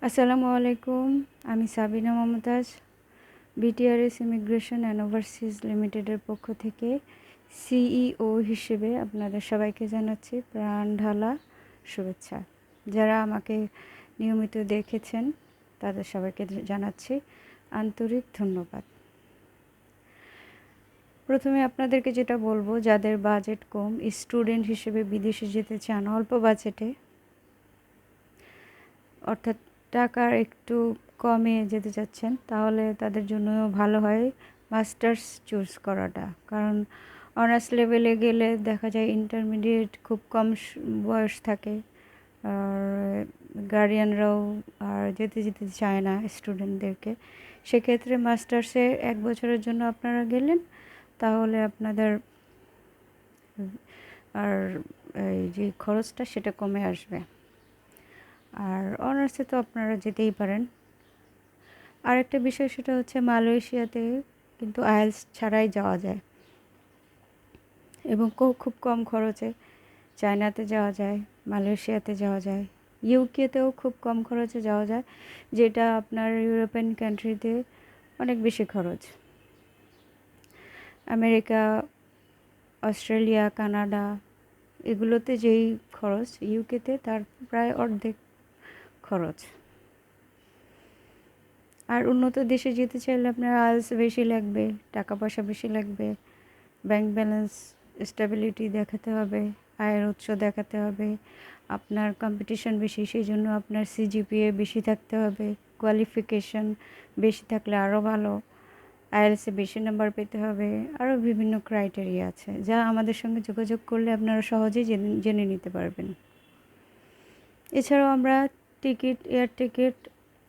আসসালামু আলাইকুম। আমি Sabina Momtaz, BTRS immigration and overseas লিমিটেডের পক্ষ থেকে সিইও হিসেবে আপনাদের সবাইকে জানাচ্ছি প্রাণ ঢালা শুভেচ্ছা। যারা আমাকে নিয়মিত দেখেছেন তাদের সবাইকে জানাচ্ছি আন্তরিক ধন্যবাদ। প্রথমে আপনাদেরকে যেটা বলবো, যাদের বাজেট কম, স্টুডেন্ট হিসেবে বিদেশে যেতে চান অল্প বাজেটে, অর্থাৎ টাকার একটু কমে যেতে চাচ্ছেন, তাহলে তাদের জন্য ভালো হয় মাস্টার্স চুজ করাটা। কারণ অনার্স লেভেলে গেলে দেখা যায় ইন্টারমিডিয়েট খুব কম বয়স থাকে, আর গার্ডিয়ানরাও আর যেতে চায় না স্টুডেন্টদেরকে। সেক্ষেত্রে মাস্টার্সে 1 বছরের জন্য আপনারা গেলেন, তাহলে আপনাদের আর এই যে খরচটা সেটা কমে আসবে। আর অনার্সে তো আপনারা যেতেই পারেন। আরেকটা বিষয় সেটা হচ্ছে মালয়েশিয়াতে কিন্তু আইএলটিএস ছাড়াই যাওয়া যায় এবং খুব কম খরচে চায়নাতে যাওয়া যায়, মালয়েশিয়াতে যাওয়া যায়, ইউকেতেও খুব কম খরচে যাওয়া যায়, যেটা আপনার ইউরোপিয়ান কান্ট্রিতে অনেক বেশি খরচ। আমেরিকা, অস্ট্রেলিয়া, কানাডা এগুলোতে যেই খরচ, ইউকেতে তার প্রায় অর্ধেক খরচ। আর উন্নত দেশে যেতে চাইলে আপনার আইএলটিএস বেশি লাগবে, টাকা পয়সা বেশি লাগবে, ব্যাংক ব্যালেন্স স্টেবিলিটি দেখাতে হবে, আয়ের উৎস দেখাতে হবে, আপনার কম্পিটিশন বেশি, সেই জন্য আপনার সিজিপিএ বেশি থাকতে হবে, কোয়ালিফিকেশন বেশি থাকলে আরও ভালো, আইএলটিএসে বেশি নাম্বার পেতে হবে, আরও বিভিন্ন ক্রাইটেরিয়া আছে যা আমাদের সঙ্গে যোগাযোগ করলে আপনারা সহজেই জেনে নিতে পারবেন। এছাড়াও আমরা টিকিট, এয়ার টিকিট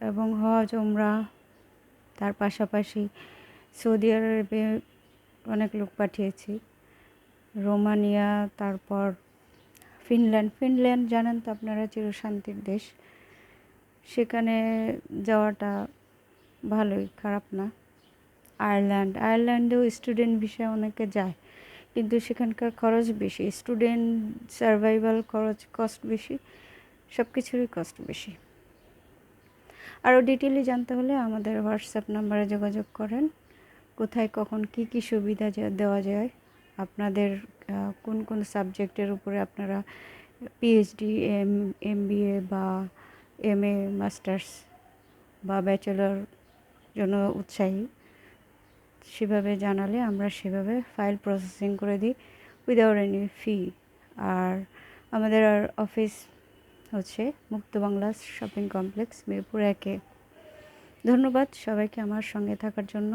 এবং হজ, ওমরা, তার পাশাপাশি সৌদি আরবে অনেক লোক পাঠিয়েছি, রোমানিয়া, তারপর ফিনল্যান্ড জানেন তো আপনারা, চিরশান্তির দেশ। সেখানে যাওয়াটা ভালোই, খারাপ না। আয়ারল্যান্ডেও স্টুডেন্ট ভিসায় অনেকে যায়, কিন্তু সেখানকার খরচ বেশি, স্টুডেন্ট সার্ভাইভাল কস্ট বেশি, সব কিছুরই কস্ট বেশি। আরও ডিটেইলি জানতে হলে আমাদের হোয়াটসঅ্যাপ নাম্বারে যোগাযোগ করেন। কোথায় কখন কি সুবিধা দেওয়া যায়, আপনাদের কোন কোন সাবজেক্টের উপরে আপনারা পিএইচডি, এমবিএ বা এমএ, মাস্টার্স বা ব্যাচেলর জন্য উৎসাহী, সেভাবে জানালে আমরা সেভাবে ফাইল প্রসেসিং করে দিই উইদাউট এনি ফি। আর আমাদের অফিস হচ্ছে মুক্ত বাংলা শপিং কমপ্লেক্স, মিরপুর 1-এ। ধন্যবাদ সবাইকে আমার সঙ্গে থাকার জন্য।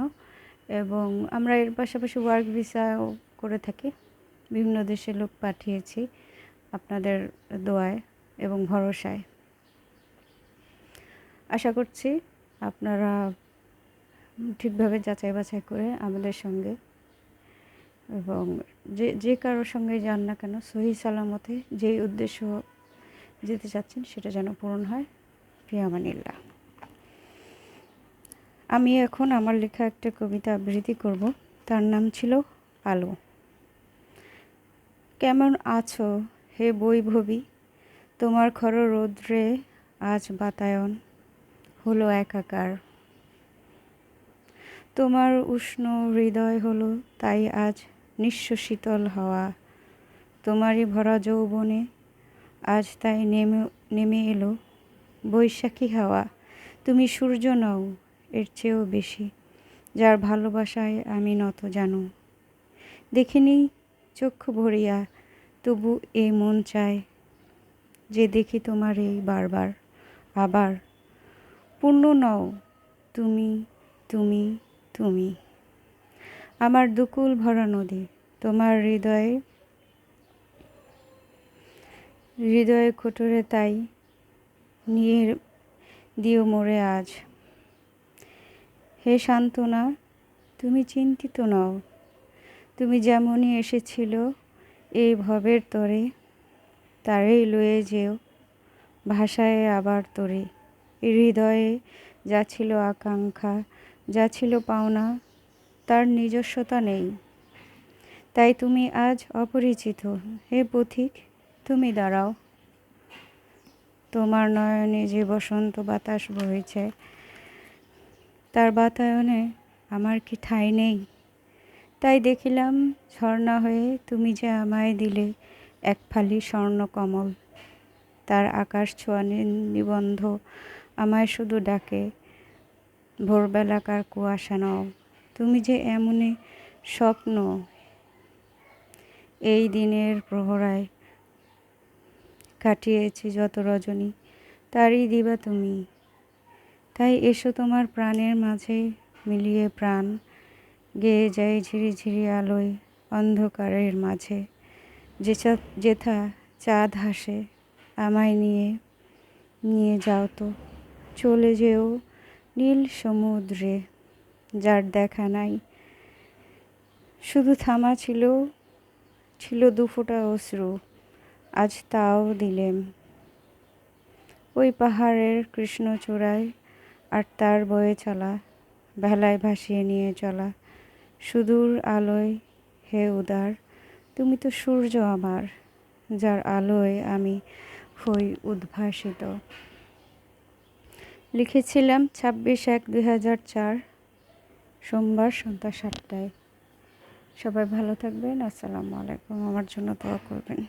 এবং আমরা এর পাশাপাশি ওয়ার্ক ভিসাও করে থাকি, বিভিন্ন দেশে লোক পাঠিয়েছি আপনাদের দোয়ায় এবং ভরসায়। আশা করছি আপনারা ঠিকভাবে যাচাই বাছাই করে আমাদের সঙ্গে, এবং যে কারোর সঙ্গে যান না কেন, সহি সালামতে যেই উদ্দেশ্য যেতে চাচ্ছেন সেটা যেন পূরণ হয়। ফি আমানিল্লাহ। আমি এখন আমার লেখা একটা কবিতা আবৃত্তি করব, তার নাম ছিল আলো। কেমন আছো হে বৈভবী, তোমার খর রৌদ্রে আজ বাতায়ন হলো একাকার। তোমার উষ্ণ হৃদয় হলো তাই আজ নিঃস্ব শীতল হাওয়া। তোমারই ভরা যৌবনে আজ তাই নেমে এলো বৈশাখী হাওয়া। তুমি সূর্য নও এর চেয়েও বেশি, যার ভালোবাসায় আমি নত জানো। দেখিনি চক্ষু ভরিয়া তবু এ মন চায় যে দেখি তোমার এই বারবার আবার। পূর্ণ নও তুমি, তুমি, তুমি আমার দুকুল ভরা নদী। তোমার হৃদয়ে কোটরে তাই নিয়ে দিও মোরে আজ। হে সান্ত্বনা, তুমি চিন্তিত নও, তুমি যেমনই এসেছিল এই ভবের তরে, তারেই লয়ে যেও ভাষায় আবার তোরে। হৃদয়ে যা ছিল আকাঙ্ক্ষা, যা ছিল পাওনা, তার নিজস্বতা নেই, তাই তুমি আজ অপরিচিত। হে পথিক, তুমি দাঁড়াও। তোমার নয়নে যে বসন্ত বাতাস বইছে, তার বাতায়নে আমার কি ঠাঁই নেই? তাই দেখিলাম ঝর্ণা হয়ে তুমি যে আমায় দিলে এক ফালি স্বর্ণকমল, তার আকাশ ছোঁয়া নিবন্ধ আমায় শুধু ডাকে, ভোরবেলাকার কুয়াশা নাও তুমি যে এমনই স্বপ্ন, এই দিনের প্রহরায় কাটিয়েছি যত রজনী, তারই দিবা তুমি। তাই এসো তোমার প্রাণের মাঝে মিলিয়ে প্রাণ, গেয়ে যায় ঝিরিঝিরি আলোয় অন্ধকারের মাঝে, যেথা চাঁদ হাসে আমায় নিয়ে, নিয়ে যাও তো, চলে যেও নীল সমুদ্রে, যার দেখা নাই, শুধু থামা ছিল দুফোঁটা অশ্রু, আজ তাও দিলেম। ওই পাহাড়ের কৃষ্ণচূড়ায় আর তার বয়ে চলা, ভেলায় ভাসিয়ে নিয়ে চলা সুদূর আলোয়, হে উদার তুমি তো সূর্য আমার, যার আলোয় আমি হই উদ্ভাসিত। লিখেছিলাম 26/1/2004, সোমবার সন্ধ্যা 7টায়। সবাই ভালো থাকবেন। আসসালামু আলাইকুম। আমার জন্য দোয়া করবেন।